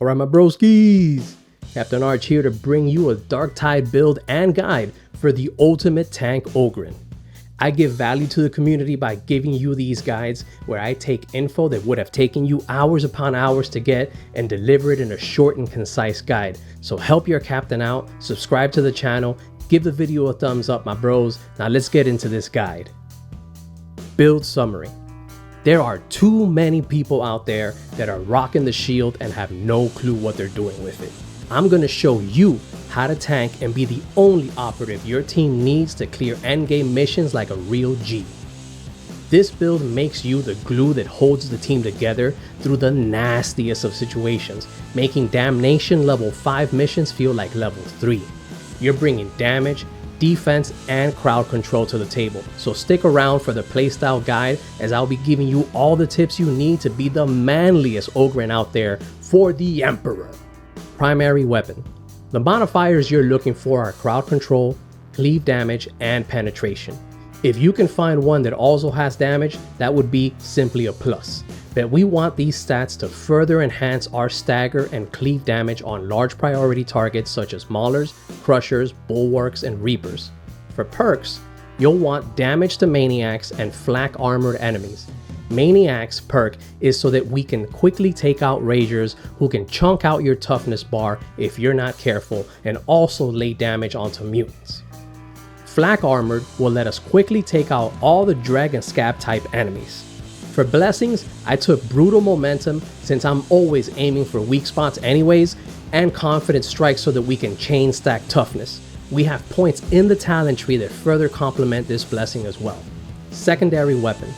Alright my broskies, Captain Arch here to bring you a Darktide build and guide for the ultimate Tank Ogryn. I give value to the community by giving you these guides where I take info that would have taken you hours upon hours to get and deliver it in a short and concise guide. So help your captain out, subscribe to the channel, give the video a thumbs up my bros. Now let's get into this guide. Build summary. There are too many people out there that are rocking the shield and have no clue what they're doing with it. I'm going to show you how to tank and be the only operative your team needs to clear endgame missions like a real G. This build makes you the glue that holds the team together through the nastiest of situations, making Damnation level 5 missions feel like level 3. You're bringing damage, defense, and crowd control to the table, so stick around for the playstyle guide as I'll be giving you all the tips you need to be the manliest Ogryn out there for the Emperor. Primary weapon. The modifiers you're looking for are crowd control, cleave damage, and penetration. If you can find one that also has damage, that would be simply a plus. But we want these stats to further enhance our stagger and cleave damage on large priority targets such as maulers, crushers, bulwarks, and reapers. For perks, you'll want damage to maniacs and flak armored enemies. Maniac's perk is so that we can quickly take out ragers who can chunk out your toughness bar if you're not careful, and also lay damage onto mutants. Flak armored will let us quickly take out all the dreg and scab type enemies. For blessings, I took brutal momentum since I'm always aiming for weak spots anyways, and confident strike so that we can chain stack toughness. We have points in the talent tree that further complement this blessing as well. Secondary weapon.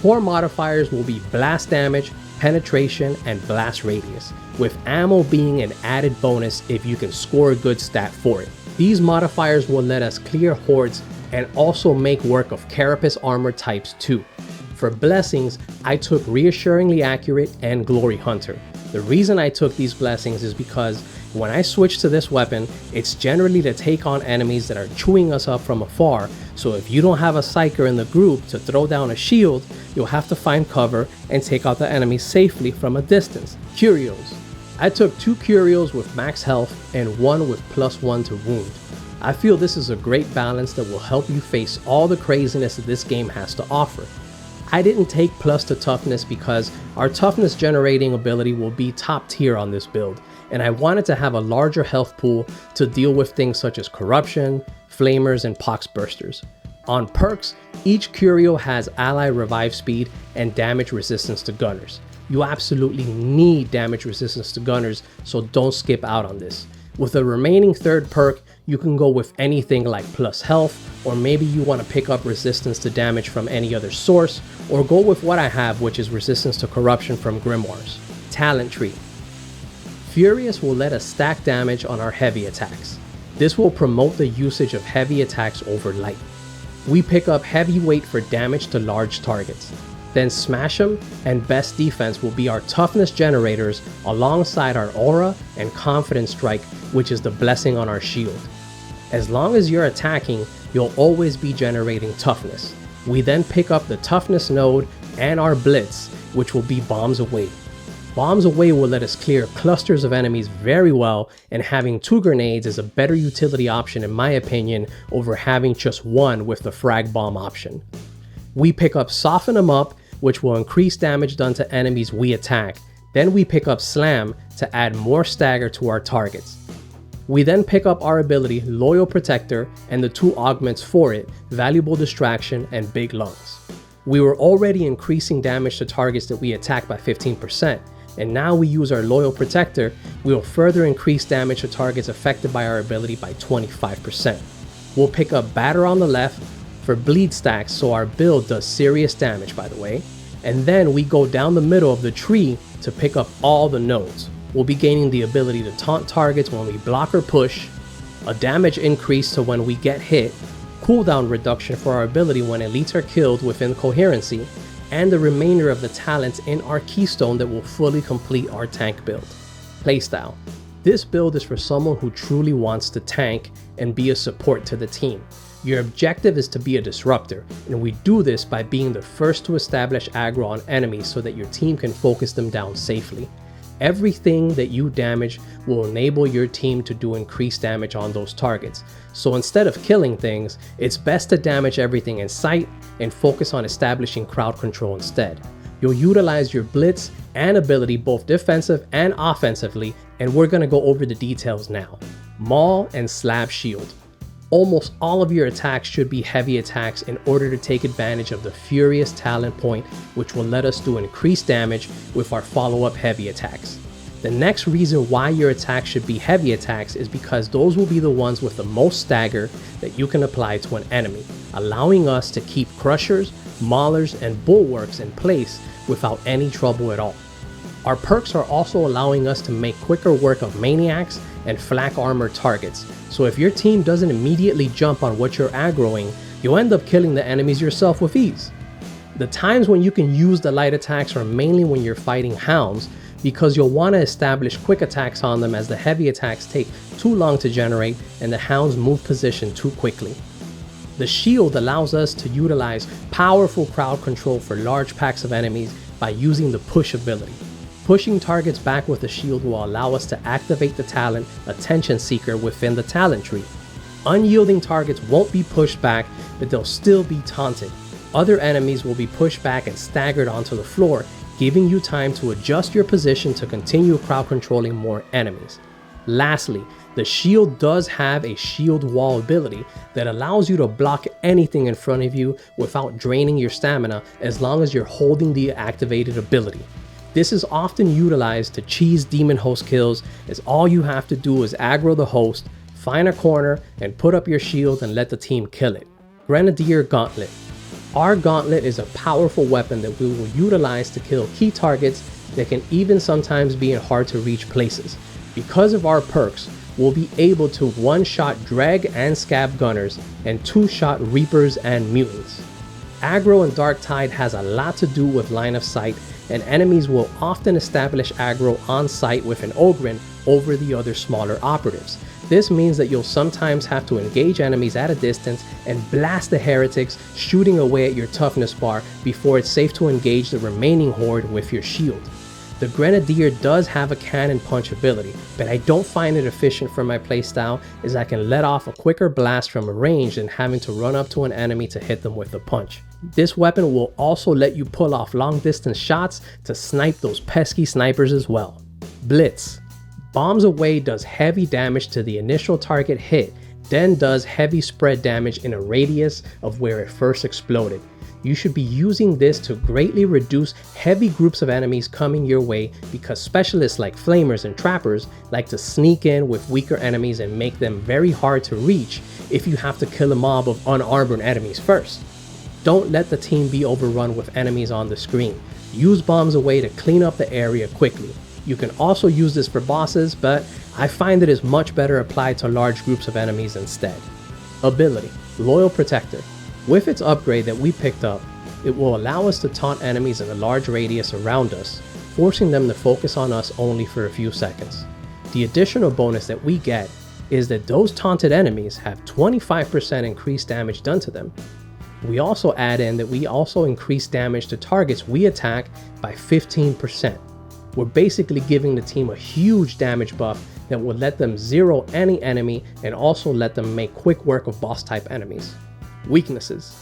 Core modifiers will be blast damage, penetration, and blast radius, with ammo being an added bonus if you can score a good stat for it. These modifiers will let us clear hordes and also make work of carapace armor types too. For blessings, I took reassuringly accurate and glory hunter. The reason I took these blessings is because when I switch to this weapon, it's generally to take on enemies that are chewing us up from afar, so if you don't have a psyker in the group to throw down a shield, you'll have to find cover and take out the enemy safely from a distance. Curios. I took 2 Curios with max health and 1 with +1 to wound. I feel this is a great balance that will help you face all the craziness that this game has to offer. I didn't take plus to toughness because our toughness generating ability will be top tier on this build, and I wanted to have a larger health pool to deal with things such as corruption, flamers, and pox bursters. On perks, each Curio has ally revive speed and damage resistance to gunners. You absolutely need damage resistance to gunners, so don't skip out on this. With the remaining third perk, you can go with anything like plus health, or maybe you want to pick up resistance to damage from any other source, or go with what I have, which is resistance to corruption from grimoires. Talent tree. Furious will let us stack damage on our heavy attacks. This will promote the usage of heavy attacks over light. We pick up heavyweight for damage to large targets. Then smash 'em and best defense will be our toughness generators alongside our aura and confidence strike, which is the blessing on our shield. As long as you're attacking, you'll always be generating toughness. We then pick up the toughness node and our blitz, which will be bombs away. Bombs away will let us clear clusters of enemies very well, and having 2 grenades is a better utility option in my opinion over having just 1 with the frag bomb option. We pick up soften 'em up, which will increase damage done to enemies we attack. Then we pick up slam to add more stagger to our targets. We then pick up our ability Loyal Protector and the 2 augments for it, Valuable Distraction and Big Lungs. We were already increasing damage to targets that we attack by 15%, and now we use our Loyal Protector, we will further increase damage to targets affected by our ability by 25%. We'll pick up Batter on the left for bleed stacks, so our build does serious damage by the way, and then we go down the middle of the tree to pick up all the nodes. We'll be gaining the ability to taunt targets when we block or push, a damage increase to when we get hit, cooldown reduction for our ability when elites are killed within coherency, and the remainder of the talents in our keystone that will fully complete our tank build. Playstyle. This build is for someone who truly wants to tank and be a support to the team. Your objective is to be a disruptor, and we do this by being the first to establish aggro on enemies so that your team can focus them down safely. Everything that you damage will enable your team to do increased damage on those targets. So instead of killing things, it's best to damage everything in sight and focus on establishing crowd control instead. You'll utilize your Blitz and ability both defensive and offensively, and we're going to go over the details now. Maul and Shield. Almost all of your attacks should be heavy attacks in order to take advantage of the Furious talent point, which will let us do increased damage with our follow-up heavy attacks. The next reason why your attacks should be heavy attacks is because those will be the ones with the most stagger that you can apply to an enemy, allowing us to keep crushers, maulers, and bulwarks in place without any trouble at all. Our perks are also allowing us to make quicker work of maniacs and flak armor targets, so if your team doesn't immediately jump on what you're aggroing, you'll end up killing the enemies yourself with ease. The times when you can use the light attacks are mainly when you're fighting hounds, because you'll want to establish quick attacks on them as the heavy attacks take too long to generate and the hounds move position too quickly. The shield allows us to utilize powerful crowd control for large packs of enemies by using the push ability. Pushing targets back with the shield will allow us to activate the talent Attention Seeker within the talent tree. Unyielding targets won't be pushed back, but they'll still be taunted. Other enemies will be pushed back and staggered onto the floor, giving you time to adjust your position to continue crowd controlling more enemies. Lastly, the shield does have a shield wall ability that allows you to block anything in front of you without draining your stamina as long as you're holding the activated ability. This is often utilized to cheese demon host kills, as all you have to do is aggro the host, find a corner, and put up your shield and let the team kill it. Grenadier Gauntlet. Our gauntlet is a powerful weapon that we will utilize to kill key targets that can even sometimes be in hard to reach places. Because of our perks, we'll be able to one-shot Dreg and Scab Gunners and two-shot Reapers and Mutants. Aggro in Darktide has a lot to do with line of sight, and enemies will often establish aggro on site with an Ogryn over the other smaller operatives. This means that you'll sometimes have to engage enemies at a distance and blast the heretics, shooting away at your toughness bar before it's safe to engage the remaining horde with your shield. The Grenadier does have a cannon punch ability, but I don't find it efficient for my playstyle, as I can let off a quicker blast from a range than having to run up to an enemy to hit them with a punch. This weapon will also let you pull off long distance shots to snipe those pesky snipers as well. Blitz. Bombs away does heavy damage to the initial target hit, then does heavy spread damage in a radius of where it first exploded. You should be using this to greatly reduce heavy groups of enemies coming your way, because specialists like flamers and trappers like to sneak in with weaker enemies and make them very hard to reach if you have to kill a mob of unarmored enemies first. Don't let the team be overrun with enemies on the screen. Use bombs away to clean up the area quickly. You can also use this for bosses, but I find it is much better applied to large groups of enemies instead. Ability. Loyal Protector. With its upgrade that we picked up, it will allow us to taunt enemies in a large radius around us, forcing them to focus on us only for a few seconds. The additional bonus that we get is that those taunted enemies have 25% increased damage done to them. We also add in that we also increase damage to targets we attack by 15%. We're basically giving the team a huge damage buff that will let them zero any enemy and also let them make quick work of boss type enemies. Weaknesses.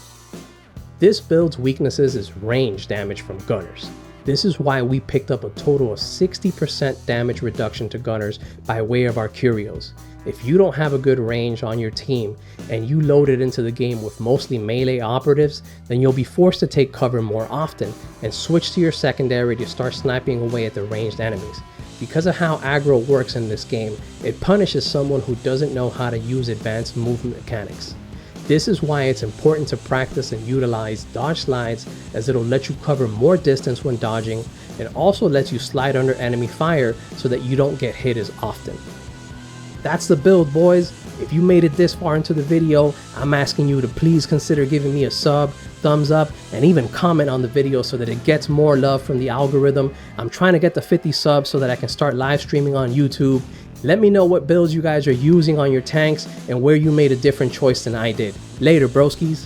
This build's weaknesses is range damage from gunners. This is why we picked up a total of 60% damage reduction to gunners by way of our Curios. If you don't have a good range on your team and you load it into the game with mostly melee operatives, then you'll be forced to take cover more often and switch to your secondary to start sniping away at the ranged enemies. Because of how aggro works in this game, it punishes someone who doesn't know how to use advanced movement mechanics. This is why it's important to practice and utilize dodge slides, as it'll let you cover more distance when dodging, and also lets you slide under enemy fire so that you don't get hit as often. That's the build, boys. If you made it this far into the video, I'm asking you to please consider giving me a sub, thumbs up, and even comment on the video so that it gets more love from the algorithm. I'm trying to get to 50 subs so that I can start live streaming on YouTube. Let me know what builds you guys are using on your tanks and where you made a different choice than I did. Later, broskies.